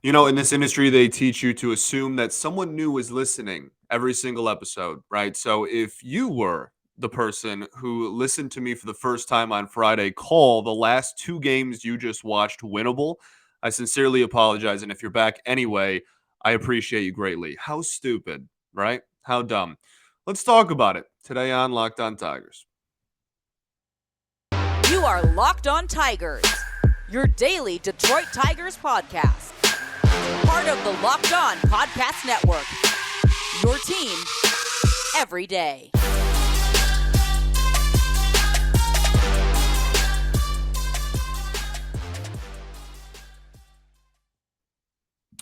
You know, in this industry, they teach you to assume that someone new is listening every single episode, right? So if you were the person who listened to me for the first time on Friday, call the last two games you just watched winnable. I sincerely apologize. And if you're back anyway, I appreciate you greatly. How stupid, right? How dumb. Let's talk about it today on Locked On Tigers. You are Locked On Tigers, your daily Detroit Tigers podcast. Part of the Locked On Podcast Network, your team every day.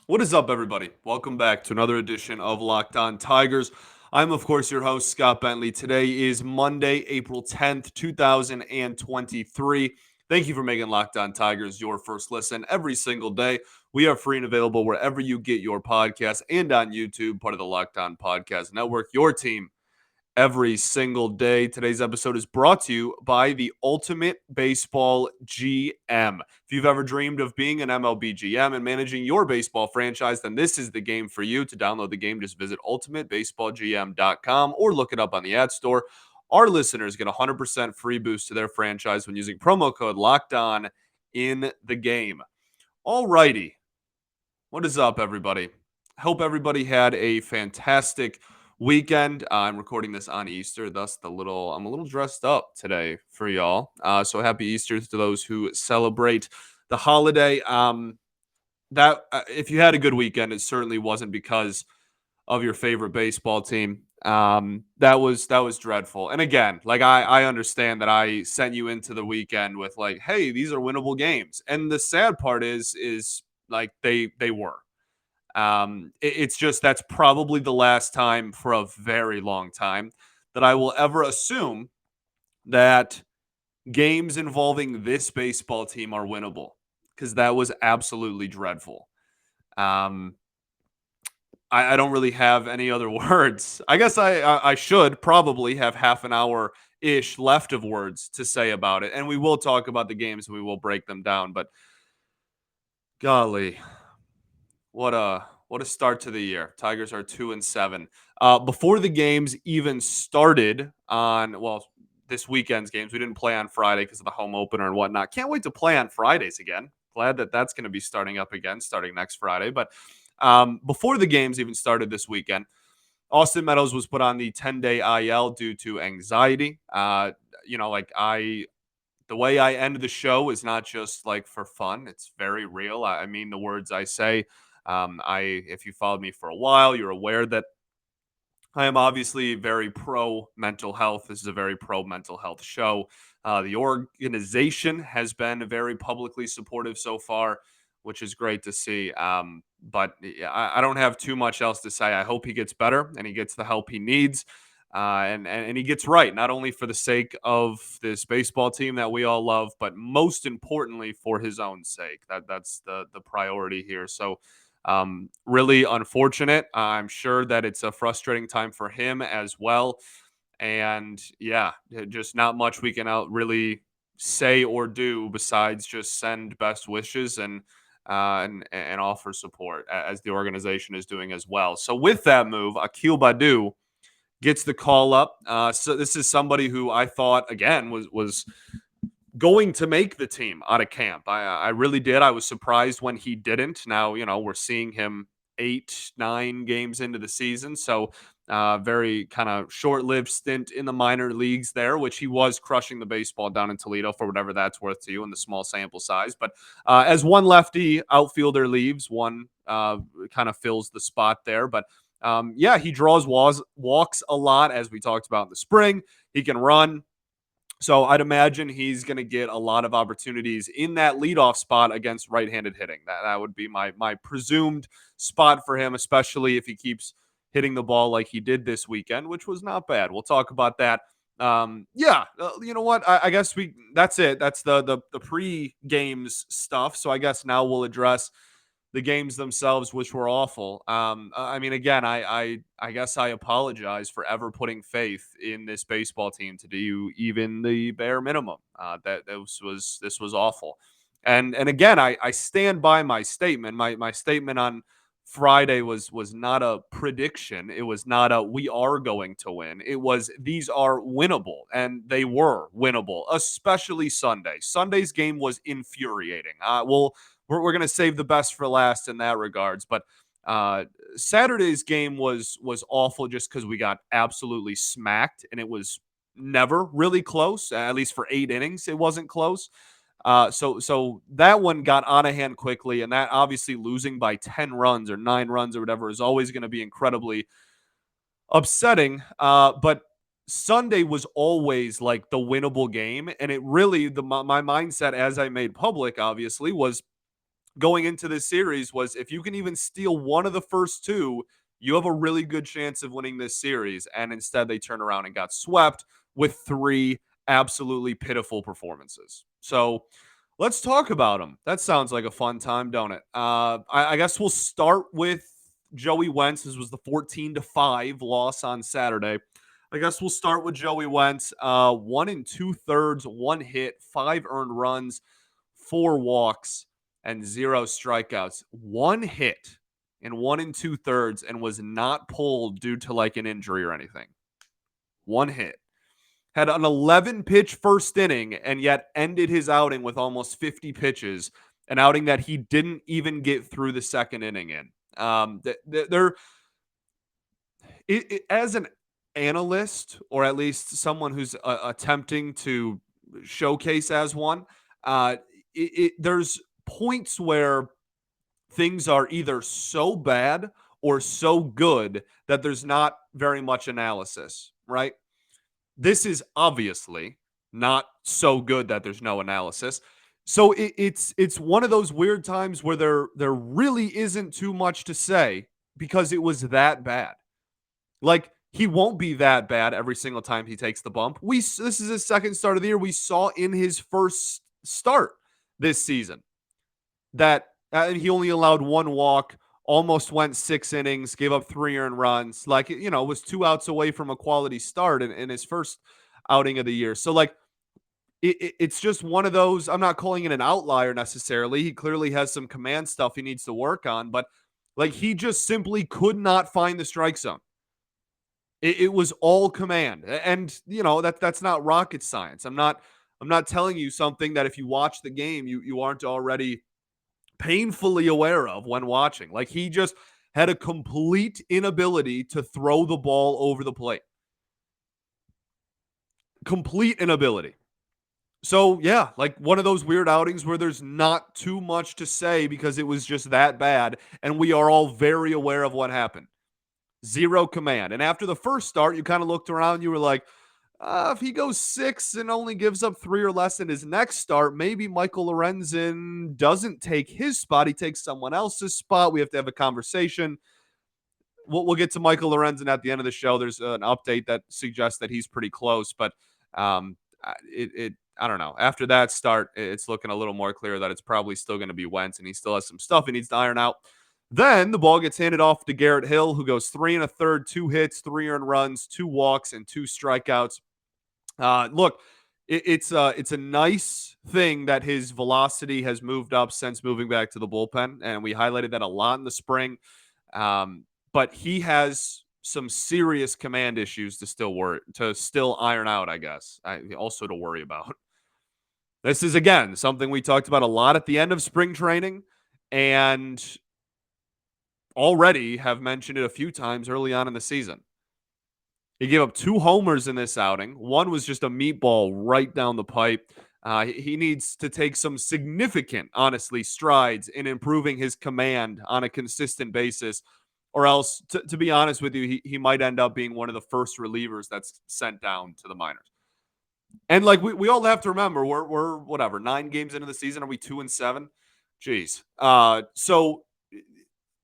What is up, everybody? Welcome back to another edition of Locked On Tigers. I'm, of course, your host, Scott Bentley. Today is Monday, April 10th, 2023. Thank you for making Locked On Tigers your first listen every single day. We are free and available wherever you get your podcasts and on YouTube, part of the Locked On Podcast Network, your team every single day. Today's episode is brought to you by the Ultimate Baseball GM. If you've ever dreamed of being an MLB GM and managing your baseball franchise, then this is the game for you. To download the game, just visit ultimatebaseballgm.com or look it up on the App Store. Our listeners get a 100% free boost to their franchise when using promo code Locked On in the game. Alrighty. What is up, everybody? Hope everybody had a fantastic weekend. I'm recording this on Easter, thus I'm a little dressed up today for y'all. So happy Easter to those who celebrate the holiday. That if you had a good weekend, it certainly wasn't because of your favorite baseball team. That was dreadful. And again, like I understand that I sent you into the weekend with like, hey, these are winnable games. And the sad part is like they were. It's just that's probably the last time for a very long time that I will ever assume that games involving this baseball team are winnable because that was absolutely dreadful. Um, I don't really have any other words. I guess I should probably have half an hour ish left of words to say about it, and we will talk about the games and we will break them down. But golly, what a start to the year. Tigers are 2-7. Before the games even started on this weekend's games, we didn't play on Friday because of the home opener and whatnot. Can't wait to play on Fridays again. Glad that that's going to be starting up again, starting next Friday. But before the games even started this weekend, Austin Meadows was put on the 10-day IL due to anxiety. Like the way I end the show is not just like for fun. It's very real. I mean the words I say. If you followed me for a while, you're aware that I am obviously very pro mental health. This is a very pro mental health show. The organization has been very publicly supportive so far, which is great to see. But yeah, I don't have too much else to say. I hope he gets better and he gets the help he needs. And he gets right, not only for the sake of this baseball team that we all love, but most importantly for his own sake. That's the priority here. So really unfortunate. I'm sure that it's a frustrating time for him as well. And yeah, just not much we can really say or do besides just send best wishes and offer support as the organization is doing as well. So with that move, Akil Badu gets the call up. So this is somebody who I thought again was going to make the team out of camp. I really did. I was surprised when he didn't. Now, we're seeing him 8, 9 games into the season. So, very kind of short lived stint in the minor leagues there, which he was crushing the baseball down in Toledo for whatever that's worth to you in the small sample size. But as one lefty outfielder leaves, one kind of fills the spot there. But yeah, he draws walks a lot, as we talked about in the spring. He can run. So I'd imagine he's going to get a lot of opportunities in that leadoff spot against right-handed hitting. That would be my presumed spot for him, especially if he keeps hitting the ball like he did this weekend, which was not bad. We'll talk about that. Yeah, you know what? I guess that's it. That's the pre-games stuff. So I guess now we'll address the games themselves, which were awful. I mean, again, I guess I apologize for ever putting faith in this baseball team to do even the bare minimum. This was awful. And again, I stand by my statement. My statement on Friday was not a prediction. It was not a we are going to win. It was these are winnable, and they were winnable, especially Sunday. Sunday's game was infuriating. We're going to save the best for last in that regards, but uh, Saturday's game was awful just because we got absolutely smacked, and it was never really close. At least for 8 innings, it wasn't close. So that one got out of hand quickly, and that obviously losing by 10 runs or 9 runs or whatever is always going to be incredibly upsetting. But Sunday was always like the winnable game, and it really my mindset as I made public obviously was going into this series was if you can even steal one of the first two, you have a really good chance of winning this series. And instead, they turned around and got swept with three absolutely pitiful performances. So let's talk about them. That sounds like a fun time, don't it? I guess we'll start with Joey Wentz. This was the 14-5 loss on Saturday. I guess we'll start with Joey Wentz. 1 2/3, 1 hit, 5 earned runs, 4 walks, and 0 strikeouts. 1 hit in 1 2/3 and was not pulled due to like an injury or anything. 1 hit. Had an 11 pitch first inning and yet ended his outing with almost 50 pitches, an outing that he didn't even get through the second inning in. There, as an analyst, or at least someone who's attempting to showcase as one, there's points where things are either so bad or so good that there's not very much analysis, right? This is obviously not so good that there's no analysis. So it's one of those weird times where there really isn't too much to say because it was that bad. Like he won't be that bad every single time he takes the bump. This is his second start of the year. We saw in his first start this season that he only allowed 1 walk, almost went 6 innings, gave up 3 earned runs. Like, was 2 outs away from a quality start in his first outing of the year. So, like, it's just one of those. I'm not calling it an outlier necessarily. He clearly has some command stuff he needs to work on, but like he just simply could not find the strike zone. It was all command, and that's not rocket science. I'm not telling you something that if you watch the game, you aren't already painfully aware of when watching. Like he just had a complete inability to throw the ball over the plate. Complete inability. So, yeah, like one of those weird outings where there's not too much to say because it was just that bad. And we are all very aware of what happened. Zero command. And after the first start, you kind of looked around, you were like, if he goes 6 and only gives up 3 or less in his next start, maybe Michael Lorenzen doesn't take his spot. He takes someone else's spot. We have to have a conversation. We'll get to Michael Lorenzen at the end of the show. There's an update that suggests that he's pretty close, but I don't know. After that start, it's looking a little more clear that it's probably still going to be Wentz, and he still has some stuff he needs to iron out. Then the ball gets handed off to Garrett Hill, who goes 3 1/3, 2 hits, 3 earned runs, 2 walks, and 2 strikeouts. Look, it's a nice thing that his velocity has moved up since moving back to the bullpen, and we highlighted that a lot in the spring. But he has some serious command issues to still iron out, I guess. Also to worry about. This is again something we talked about a lot at the end of spring training, and already have mentioned it a few times early on in the season. He gave up 2 homers in this outing. One was just a meatball right down the pipe. He needs to take some significant, honestly, strides in improving his command on a consistent basis, or else, to be honest with you, he might end up being one of the first relievers that's sent down to the minors. And like we all have to remember, we're whatever 9 games into the season. Are we 2-7? Jeez. So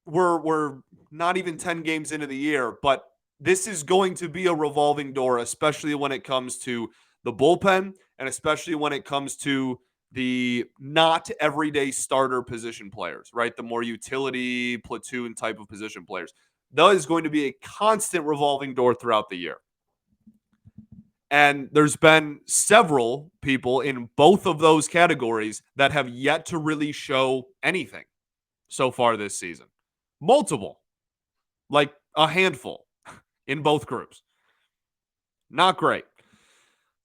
we're not even 10 games into the year, but this is going to be a revolving door, especially when it comes to the bullpen and especially when it comes to the not everyday starter position players, right? The more utility platoon type of position players. That is going to be a constant revolving door throughout the year. And there's been several people in both of those categories that have yet to really show anything so far this season. Multiple, like a handful in both groups. Not great.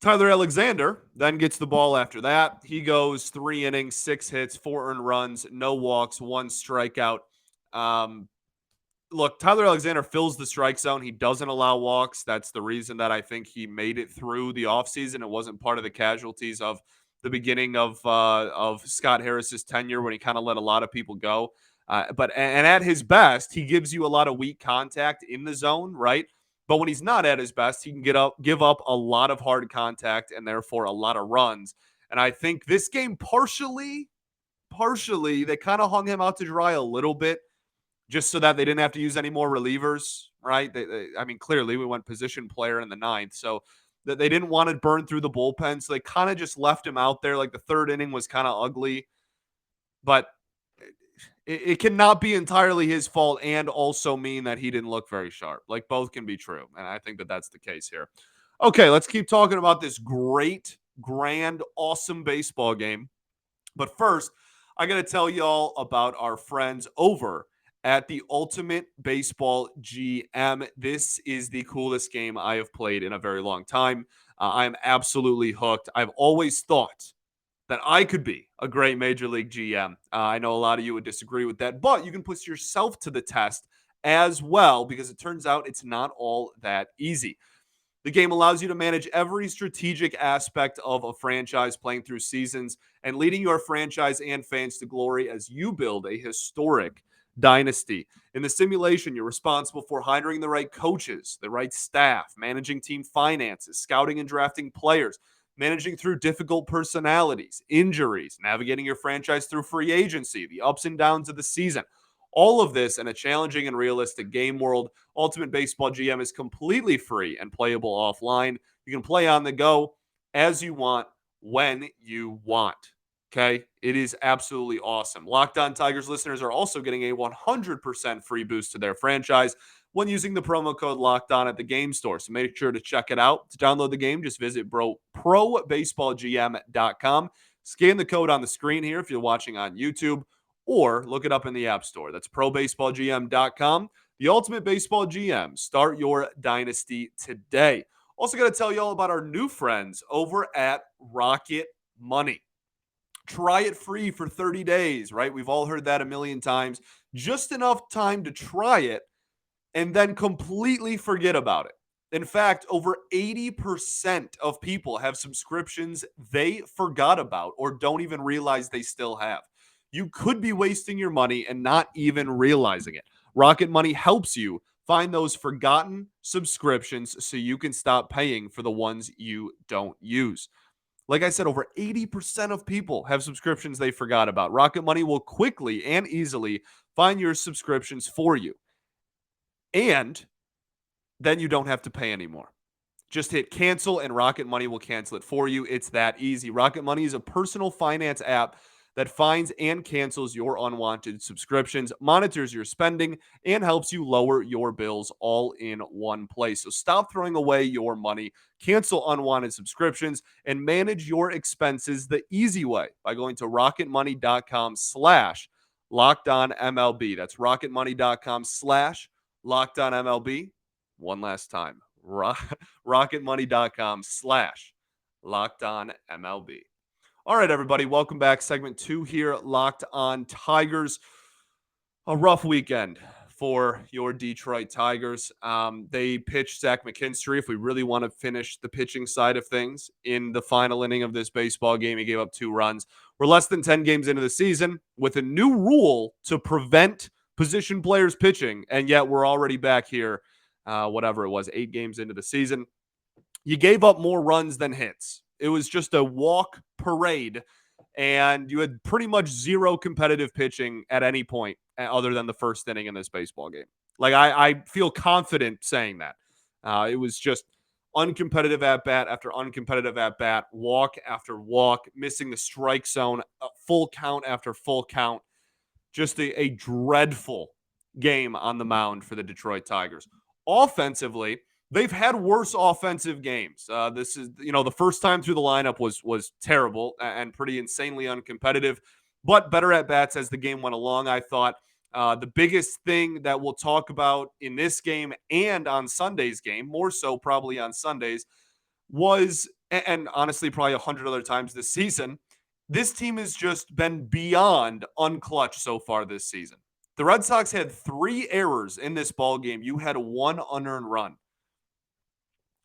Tyler Alexander then gets the ball after that. He goes 3 innings, 6 hits, 4 earned runs, no walks, 1 strikeout. Um, Look, Tyler Alexander fills the strike zone. He doesn't allow walks. That's the reason that I think he made it through the offseason. It wasn't part of the casualties of the beginning of Scott Harris's tenure when he kind of let a lot of people go. But at his best, he gives you a lot of weak contact in the zone, right? But when he's not at his best, he can give up a lot of hard contact and therefore a lot of runs. And I think this game partially, they kind of hung him out to dry a little bit just so that they didn't have to use any more relievers, right? I mean, clearly we went position player in the ninth, so that they didn't want to burn through the bullpen, so they kind of just left him out there. Like the third inning was kind of ugly, but it cannot be entirely his fault and also mean that he didn't look very sharp. Like both can be true, and I think that that's the case here. Okay, let's keep talking about this great, grand, awesome baseball game. But first, I got to tell y'all about our friends over at the Ultimate Baseball GM. This is the coolest game I have played in a very long time. I am absolutely hooked. I've always thought that I could be a great Major League GM. I know a lot of you would disagree with that, but you can put yourself to the test as well because it turns out it's not all that easy. The game allows you to manage every strategic aspect of a franchise playing through seasons and leading your franchise and fans to glory as you build a historic dynasty. In the simulation, you're responsible for hiring the right coaches, the right staff, managing team finances, scouting and drafting players, managing through difficult personalities, injuries, navigating your franchise through free agency, the ups and downs of the season. All of this in a challenging and realistic game world. Ultimate Baseball GM is completely free and playable offline. You can play on the go as you want, when you want. Okay? It is absolutely awesome. Locked On Tigers listeners are also getting a 100% free boost to their franchise when using the promo code Locked On at the game store. So make sure to check it out. To download the game, just visit probaseballgm.com. Scan the code on the screen here if you're watching on YouTube, or look it up in the App Store. That's probaseballgm.com. The Ultimate Baseball GM. Start your dynasty today. Also got to tell you all about our new friends over at Rocket Money. Try it free for 30 days, right? We've all heard that a million times. Just enough time to try it and then completely forget about it. In fact, over 80% of people have subscriptions they forgot about or don't even realize they still have. You could be wasting your money and not even realizing it. Rocket Money helps you find those forgotten subscriptions so you can stop paying for the ones you don't use. Like I said, over 80% of people have subscriptions they forgot about. Rocket Money will quickly and easily find your subscriptions for you. And then you don't have to pay anymore. Just hit cancel and Rocket Money will cancel it for you. It's that easy. Rocket Money is a personal finance app that finds and cancels your unwanted subscriptions, monitors your spending, and helps you lower your bills all in one place. So stop throwing away your money, cancel unwanted subscriptions, and manage your expenses the easy way by going to rocketmoney.com/LockedOnMLB. That's rocketmoney.com/LockedOnMLB. One last time. rocketmoney.com/LockedOnMLB. All right, everybody, welcome back. Segment 2 here, Locked On Tigers. A rough weekend for your Detroit Tigers. They pitched Zach McKinstry, if we really want to finish the pitching side of things, in the final inning of this baseball game. He gave up 2 runs. We're less than 10 games into the season with a new rule to prevent position players pitching, and yet we're already back here, whatever it was, 8 games into the season. You gave up more runs than hits. It was just a walk parade, and you had pretty much zero competitive pitching at any point other than the first inning in this baseball game. Like, I feel confident saying that. It was just uncompetitive at-bat after uncompetitive at-bat, walk after walk, missing the strike zone, full count after full count. Just a dreadful game on the mound for the Detroit Tigers. Offensively, they've had worse offensive games. This is, the first time through the lineup was terrible and pretty insanely uncompetitive, but better at bats as the game went along. I thought the biggest thing that we'll talk about in this game and on Sunday's game, more so probably on Sundays, was, and honestly probably 100 other times this season, this team has just been beyond unclutch so far this season. The Red Sox had 3 errors in this ball game. You had 1 unearned run.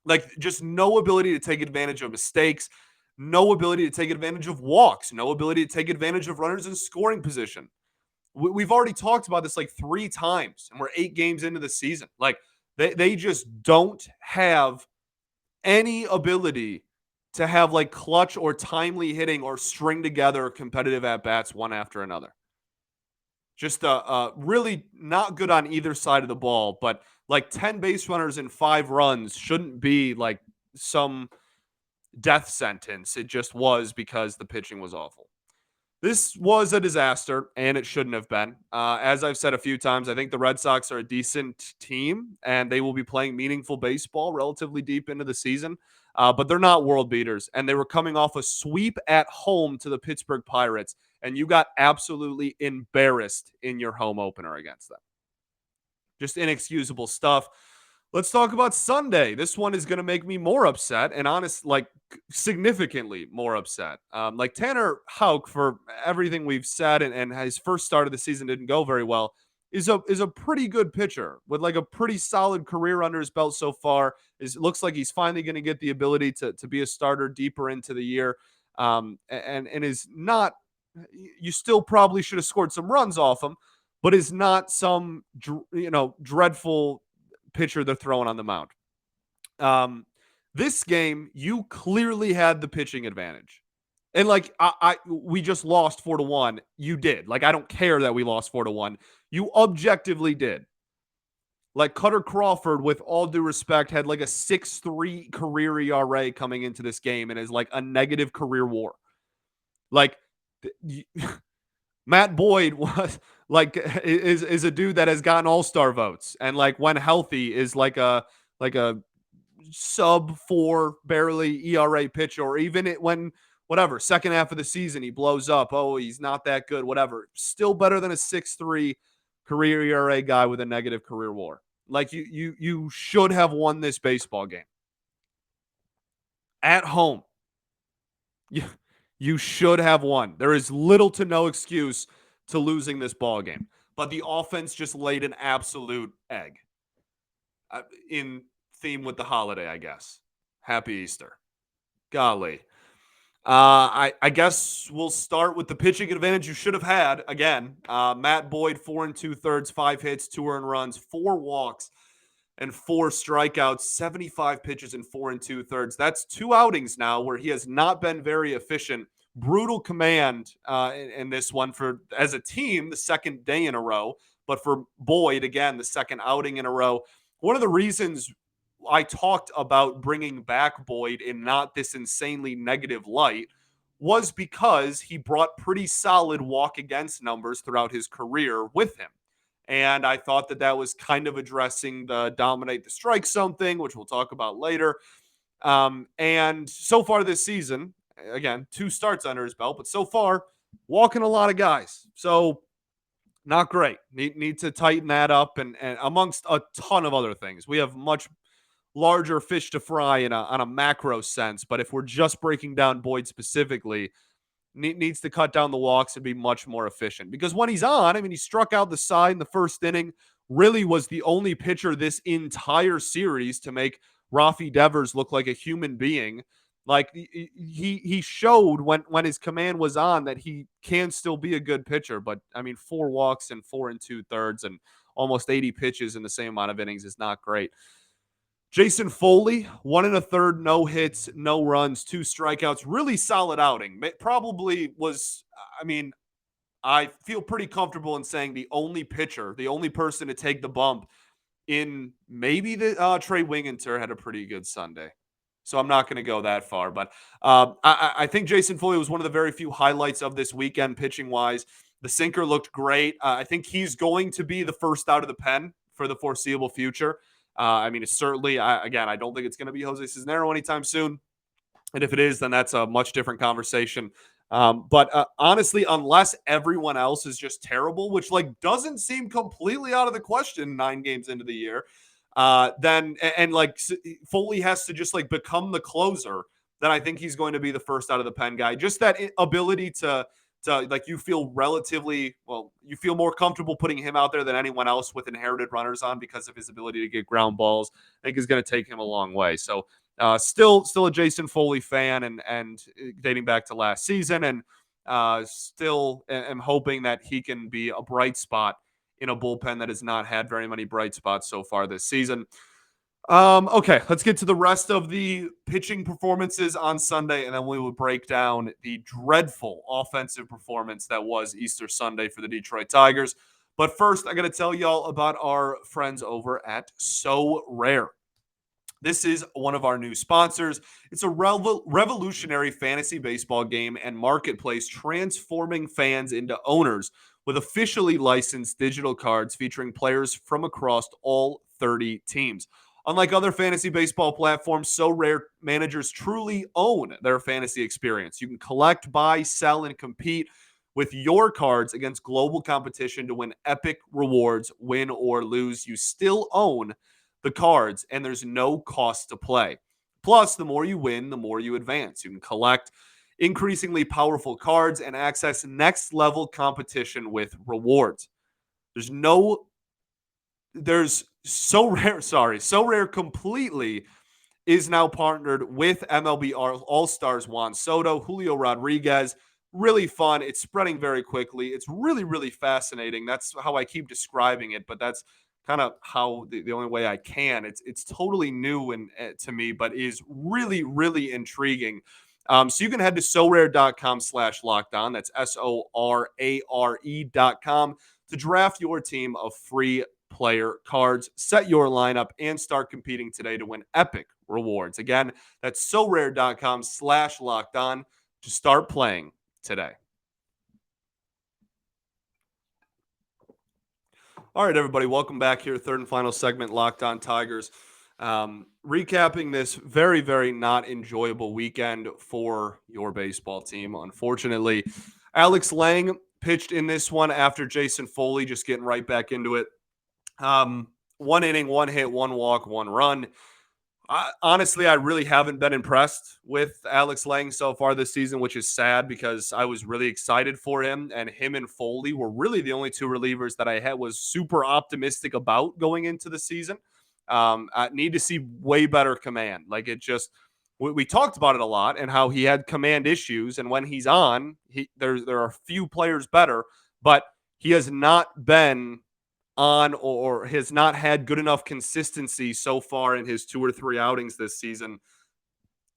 Like, just no ability to take advantage of mistakes, no ability to take advantage of walks, no ability to take advantage of runners in scoring position. We've already talked about this like 3 times, and we're 8 games into the season. Like, they just don't have any ability to have like clutch or timely hitting or string together competitive at bats one after another. Just really not good on either side of the ball, but like 10 base runners and 5 runs shouldn't be like some death sentence. It just was because the pitching was awful. This was a disaster, and it shouldn't have been. As I've said a few times, I think the Red Sox are a decent team, and they will be playing meaningful baseball relatively deep into the season. But they're not world beaters, and they were coming off a sweep at home to the Pittsburgh Pirates, and you got absolutely embarrassed in your home opener against them. Just inexcusable stuff. Let's talk about Sunday. This one is going to make me more upset, and significantly more upset. Like Tanner Houck, for everything we've said, and his first start of the season didn't go very well, is a pretty good pitcher with like a pretty solid career under his belt so far. It looks like he's finally going to get the ability to be a starter deeper into the year, and is not. You still probably should have scored some runs off him, but is not some dreadful pitcher they're throwing on the mound. This game, you clearly had the pitching advantage. And like we just lost 4-1. You did. Like, I don't care that we lost 4-1. You objectively did. Like, Cutter Crawford, with all due respect, had like a 6.3 career ERA coming into this game and is like a negative career WAR. Like, Matt Boyd was like is a dude that has gotten all-star votes, and like when healthy is like a sub 4 barely ERA pitcher, or even when whatever second half of the season he blows up. Oh, he's not that good. Whatever, still better than a 6.3 career ERA guy with a negative career WAR. Like, you should have won this baseball game at home. You should have won. There is little to no excuse to losing this ball game. But the offense just laid an absolute egg. In theme with the holiday, I guess. Happy Easter. Golly. I guess we'll start with the pitching advantage you should have had. Again, Matt Boyd, 4 2/3, 5 hits, 2 earned runs, 4 walks, and 4 strikeouts, 75 pitches and 4 2/3. That's 2 outings now where he has not been very efficient. Brutal command in this one for, as a team, the second day in a row. But for Boyd, again, the second outing in a row. One of the reasons I talked about bringing back Boyd in not this insanely negative light was because he brought pretty solid walk against numbers throughout his career with him. And I thought that was kind of addressing the dominate the strike zone thing, which we'll talk about later. And so far this season, again, 2 starts under his belt, but so far, walking a lot of guys. So not great. Need to tighten that up, and amongst a ton of other things. We have much larger fish to fry on a macro sense, but if we're just breaking down Boyd specifically, needs to cut down the walks and be much more efficient. Because when he's on, I mean, he struck out the side in the first inning, really was the only pitcher this entire series to make Rafi Devers look like a human being. Like, he showed when his command was on that he can still be a good pitcher. But I mean, 4 walks and 4 2/3 and almost 80 pitches in the same amount of innings is not great. Jason Foley, 1 1/3, no hits, no runs, 2 strikeouts. Really solid outing. Probably was, I mean, I feel pretty comfortable in saying the only pitcher, the only person to take the bump in maybe the Trey Wingenter had a pretty good Sunday. So I'm not going to go that far. But I think Jason Foley was one of the very few highlights of this weekend pitching-wise. The sinker looked great. I think he's going to be the first out of the pen for the foreseeable future. I mean, it's certainly, again, I don't think it's going to be Jose Cisnero anytime soon. And if it is, then that's a much different conversation. But honestly, unless everyone else is just terrible, which like doesn't seem completely out of the question 9 games into the year, then and like Foley has to just like become the closer. Then I think he's going to be the first out of the pen guy. Just that ability to like you feel relatively well, you feel more comfortable putting him out there than anyone else with inherited runners on because of his ability to get ground balls. I think is going to take him a long way. So still a Jason Foley fan, and dating back to last season, and still am hoping that he can be a bright spot in a bullpen that has not had very many bright spots so far this season. Okay, let's get to the rest of the pitching performances on Sunday, and then we will break down the dreadful offensive performance that was Easter Sunday for the Detroit Tigers. But first, I got to tell y'all about our friends over at So Rare. This is one of our new sponsors. It's a revolutionary fantasy baseball game and marketplace transforming fans into owners with officially licensed digital cards featuring players from across all 30 teams. Unlike other fantasy baseball platforms, So Rare managers truly own their fantasy experience. You can collect, buy, sell, and compete with your cards against global competition to win epic rewards, win or lose. You still own the cards, and there's no cost to play. Plus, the more you win, the more you advance. You can collect increasingly powerful cards and access next level competition with rewards. There's So Rare, So Rare completely is now partnered with MLB All-Stars Juan Soto, Julio Rodriguez. Really fun. It's spreading very quickly. It's really, really fascinating. That's how I keep describing it, but that's kind of how the only way I can. It's totally new and to me, but is really, really intriguing. So you can head to sorare.com/lockdown. That's SORARE.com to draft your team of free player cards, set your lineup, and start competing today to win epic rewards. Again, that's sorare.com/lockdown to start playing today. All right, everybody, welcome back here. Third and final segment, Locked On Tigers. Recapping this very, very not enjoyable weekend for your baseball team. Unfortunately, Alex Lang pitched in this one after Jason Foley just getting right back into it. 1 inning, 1 hit, 1 walk, 1 run. Honestly, I really haven't been impressed with Alex Lang so far this season, which is sad because I was really excited for him, and him and Foley were really the only two relievers that I was super optimistic about going into the season. I need to see way better command. Like it just, we talked about it a lot and how he had command issues, and when he's on, there are a few players better, but he has not been on or has not had good enough consistency so far in his 2 or 3 outings this season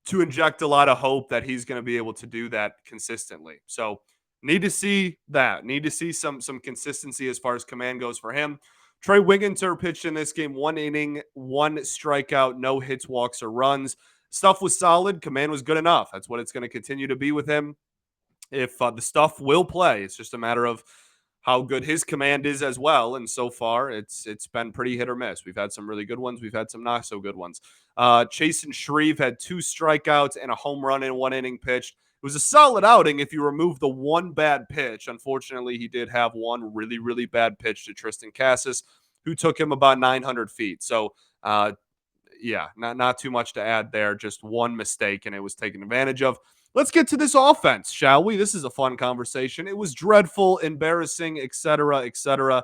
to inject a lot of hope that he's going to be able to do that consistently. So need to see that. Need to see some consistency as far as command goes for him. Trey Wigginter pitched in this game, 1 inning, 1 strikeout, no hits, walks, or runs. Stuff was solid. Command was good enough. That's what it's going to continue to be with him. If the stuff will play, it's just a matter of how good his command is as well. And so far, it's been pretty hit or miss. We've had some really good ones. We've had some not so good ones. Chasen Shreve had 2 strikeouts and a home run in 1 inning pitched. It was a solid outing if you remove the one bad pitch. Unfortunately, he did have one really, really bad pitch to Tristan Cassis, who took him about 900 feet. So, yeah, not too much to add there. Just one mistake, and it was taken advantage of. Let's get to this offense, shall we? This is a fun conversation. It was dreadful, embarrassing, etc., etc.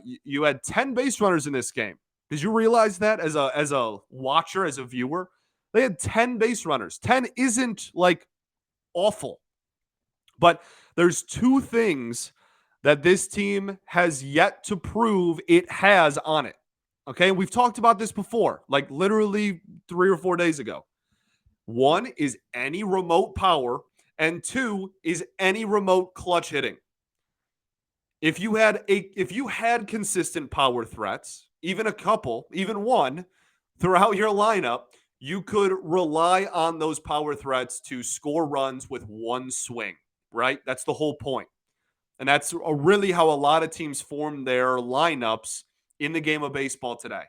You had 10 base runners in this game. Did you realize that as a watcher, as a viewer? They had 10 base runners. 10 isn't like awful. But there's 2 things that this team has yet to prove it has on it. Okay, we've talked about this before, like literally 3 or 4 days ago. 1 is any remote power, and 2 is any remote clutch hitting. If you had consistent power threats, even a couple, even one throughout your lineup, you could rely on those power threats to score runs with one swing, right? That's the whole point. And that's really how a lot of teams form their lineups in the game of baseball today.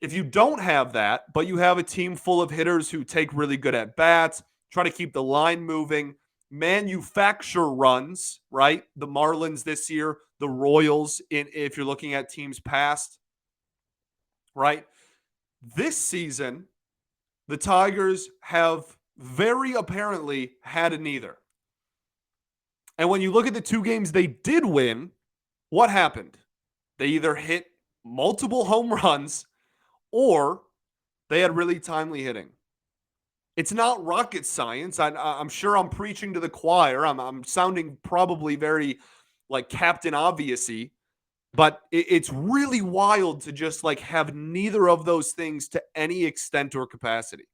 If you don't have that, but you have a team full of hitters who take really good at bats, try to keep the line moving, manufacture runs, right? The Marlins this year, the Royals, if you're looking at teams past, right? This season, the Tigers have very apparently had neither. And when you look at the two games they did win, what happened? They either hit multiple home runs or they had really timely hitting. It's not rocket science. I'm sure I'm preaching to the choir. I'm sounding probably very like Captain Obvious-y, but it's really wild to just like have neither of those things to any extent or capacity.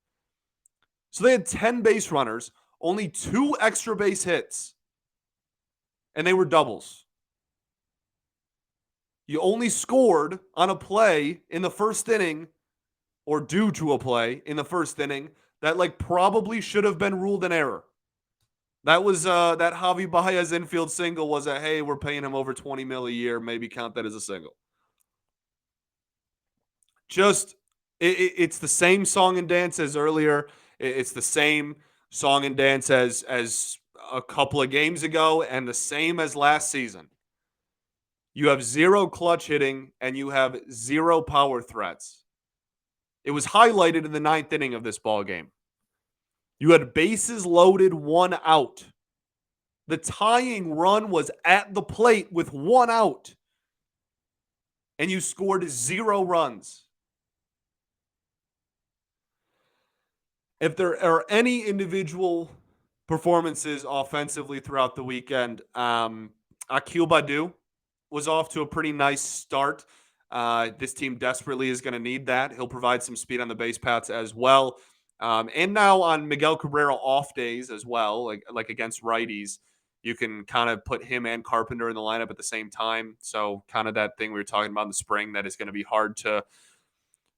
So they had 10 base runners, only 2 extra base hits, and they were doubles. You only scored on a play in the first inning, or due to a play in the first inning, that like probably should have been ruled an error. That was that Javi Baez infield single was a, hey, we're paying him over 20 mil a year, maybe count that as a single. Just it's the same song and dance as earlier. It's the same song and dance as a couple of games ago, and the same as last season. You have 0 clutch hitting and you have 0 power threats. It was highlighted in the 9th inning of this ball game. You had bases loaded, 1 out. The tying run was at the plate with 1 out. And you scored 0 runs. If there are any individual performances offensively throughout the weekend, Akil Baddoo was off to a pretty nice start. This team desperately is going to need that. He'll provide some speed on the base paths as well. And now on Miguel Cabrera off days as well, like against righties, you can kind of put him and Carpenter in the lineup at the same time. So kind of that thing we were talking about in the spring that is going to be hard to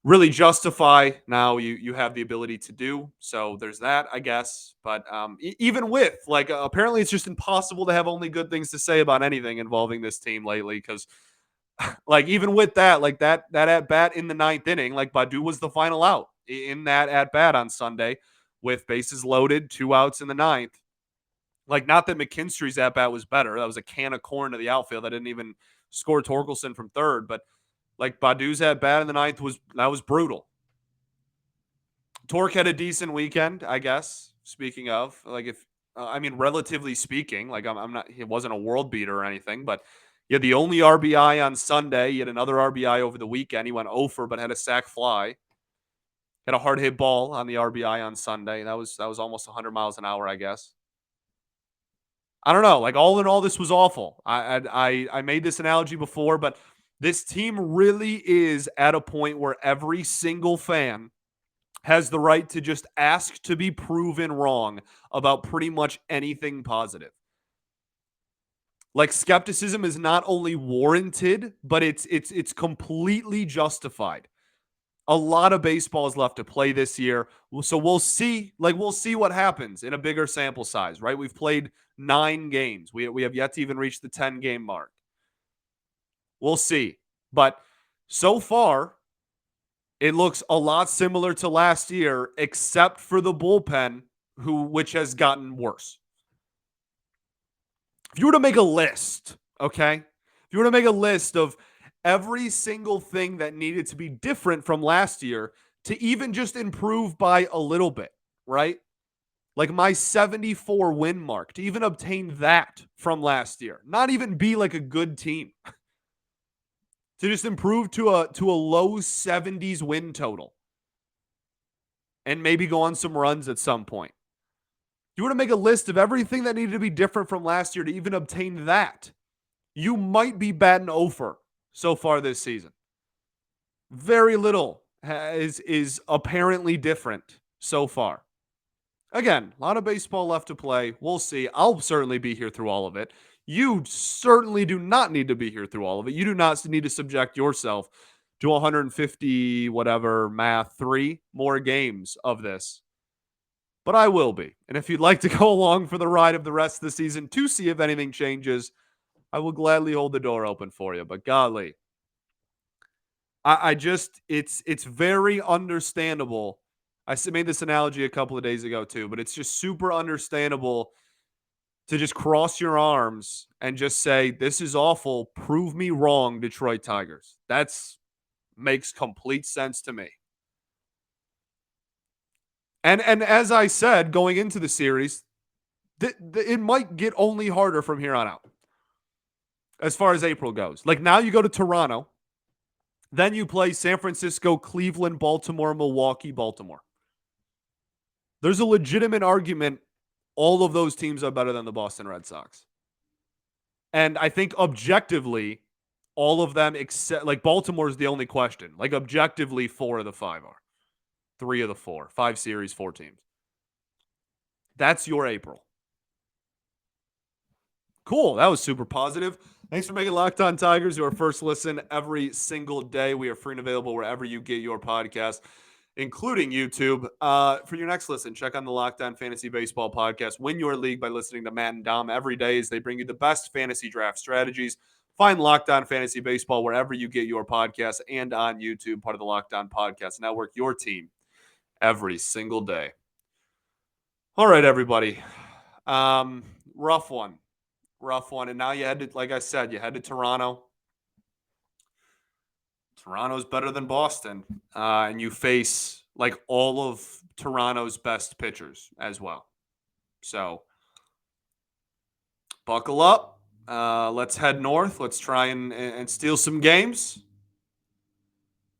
really justify. Now you have the ability to do. So there's that, I guess. But even with like apparently it's just impossible to have only good things to say about anything involving this team lately because like even with that, like that at bat in the 9th inning, like Baddoo was the final out in that at bat on Sunday with bases loaded, 2 outs in the 9th. Like not that McKinstry's at bat was better. That was a can of corn to the outfield. I didn't even score Torkelson from third, but like Baddoo's at bat in the 9th was brutal. Torque had a decent weekend, I guess. Speaking of, like if I mean, relatively speaking, like I'm not. It wasn't a world beater or anything, but he had the only RBI on Sunday. He had another RBI over the weekend. He went 0 for, but had a sac fly. Had a hard hit ball on the RBI on Sunday. That was almost 100 miles an hour, I guess. I don't know. Like all in all, this was awful. I made this analogy before, but this team really is at a point where every single fan has the right to just ask to be proven wrong about pretty much anything positive. Like skepticism is not only warranted, but it's completely justified. A lot of baseball is left to play this year. So we'll see what happens in a bigger sample size, right? We've played 9 games. We have yet to even reach the 10-game mark. We'll see. But so far, it looks a lot similar to last year, except for the bullpen, which has gotten worse. If you were to make a list, okay? If you were to make a list of every single thing that needed to be different from last year to even just improve by a little bit, right? Like my 74 win mark, to even obtain that from last year, not even be like a good team. To just improve to a low 70s win total and maybe go on some runs at some point. If you were to make a list of everything that needed to be different from last year to even obtain that, you might be batting over so far this season. Very little is apparently different so far. Again, a lot of baseball left to play. We'll see. I'll certainly be here through all of it. You certainly do not need to be here through all of it. You do not need to subject yourself to 150, whatever, math, 3 more games of this. But I will be. And if you'd like to go along for the ride of the rest of the season to see if anything changes, I will gladly hold the door open for you. But golly, I just it's very understandable. Made this analogy a couple of days ago too, but it's just super understandable to just cross your arms and just say, "This is awful. Prove me wrong, Detroit Tigers." That's makes complete sense to me. And as I said going into the series, it might get only harder from here on out as far as April goes. Like now you go to Toronto, then you play San Francisco, Cleveland, Baltimore, Milwaukee, Baltimore. There's a legitimate argument all of those teams are better than the Boston Red Sox. And I think objectively, all of them except like Baltimore is the only question. Like objectively, 4 of the 5 are. 3 of the 4. 5 series, 4 teams. That's your April. Cool. That was super positive. Thanks for making Locked On Tigers your first listen every single day. We are free and available wherever you get your podcast, including YouTube. For your next listen, check on the Locked On Fantasy Baseball podcast. Win your league by listening to Matt and Dom every day as they bring you the best fantasy draft strategies. Find Locked On Fantasy Baseball wherever you get your podcast and on YouTube, part of the Locked On Podcast Network, your team every single day. All right, everybody. Rough one. And now you head to, like I said, you head to Toronto. Toronto's better than Boston. And you face like all of Toronto's best pitchers as well. So buckle up. Let's head north. Let's try and steal some games.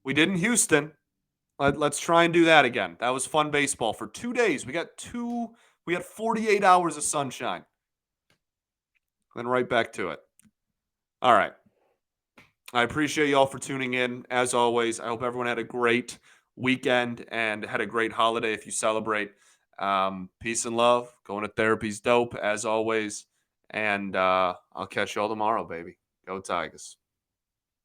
We did in Houston. Let's try and do that again. That was fun baseball for 2 days. We had 48 hours of sunshine. Then right back to it. All right. I appreciate y'all for tuning in. As always, I hope everyone had a great weekend and had a great holiday if you celebrate. Peace and love. Going to therapy's dope, as always. And I'll catch y'all tomorrow, baby. Go Tigers.